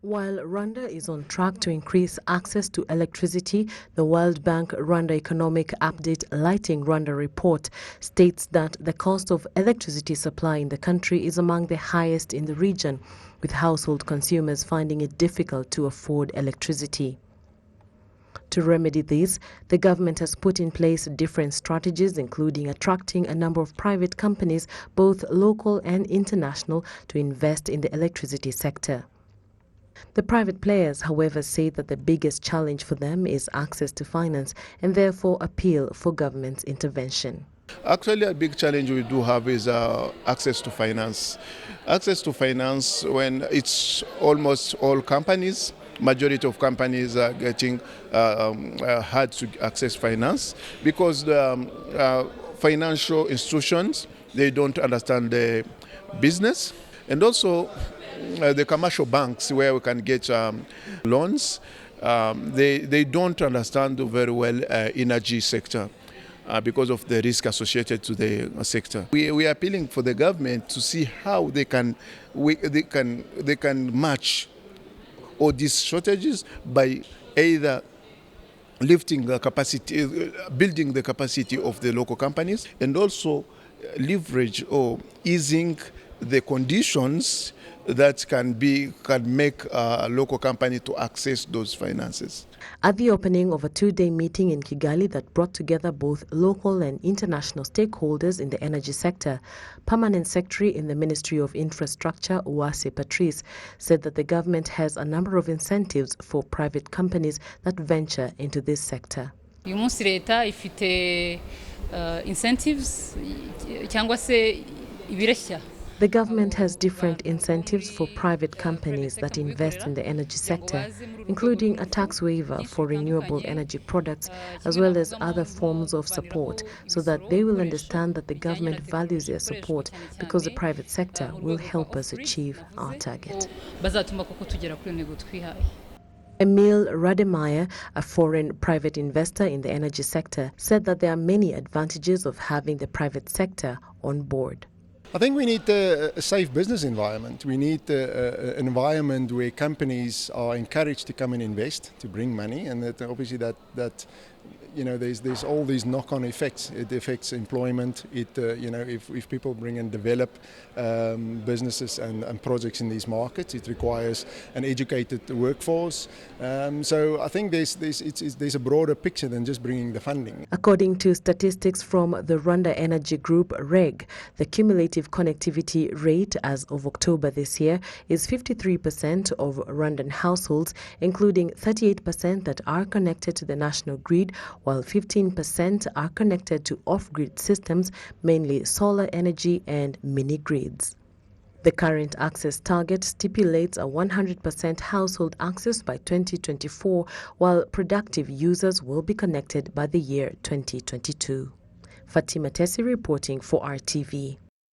While Rwanda is on track to increase access to electricity, the World Bank Rwanda Economic Update Lighting Rwanda report states that the cost of electricity supply in the country is among the highest in the region, with household consumers finding it difficult to afford electricity. To remedy this, the government has put in place different strategies, including attracting a number of private companies, both local and international, to invest in the electricity sector. The private players, however, say that the biggest challenge for them is access to finance and therefore appeal for government's intervention. Actually, a big challenge we do have is access to finance. Access to finance when it's almost all companies, majority of companies are getting hard to access finance because the financial institutions, they don't understand the business, and also the commercial banks where we can get loans, they don't understand very well energy sector. Because of the risk associated to the sector. We are appealing for the government to see how they can match all these shortages by either lifting the capacity, building the capacity of the local companies, and also leverage or easing the conditions that can make a local company to access those finances. At the opening of a two-day meeting in Kigali that brought together both local and international stakeholders in the energy sector, Permanent Secretary in the Ministry of Infrastructure, Uwase Patrice, said that the government has a number of incentives for private companies that venture into this sector. Uyu munsi leta ifite incentives cyangwa se ibireshya. The government has different incentives for private companies that invest in the energy sector, including a tax waiver for renewable energy products, as well as other forms of support, so that they will understand that the government values their support because the private sector will help us achieve our target. Emil Rademeyer, a foreign private investor in the energy sector, said that there are many advantages of having the private sector on board. I think we need a safe business environment. We need an environment where companies are encouraged to come and invest, to bring money, and that obviously that you know there's all these knock-on effects. It affects employment. It you know if people bring and develop businesses and projects in these markets, it requires an educated workforce. So I think there's a broader picture than just bringing the funding. According to statistics from the Rwanda Energy Group REG, the cumulative connectivity rate as of October this year is 53% of Rwandan households, including 38% that are connected to the national grid, while 15% are connected to off-grid systems, mainly solar energy and mini-grids. The current access target stipulates a 100% household access by 2024, while productive users will be connected by the year 2022. Fatima Tessi reporting for RTV.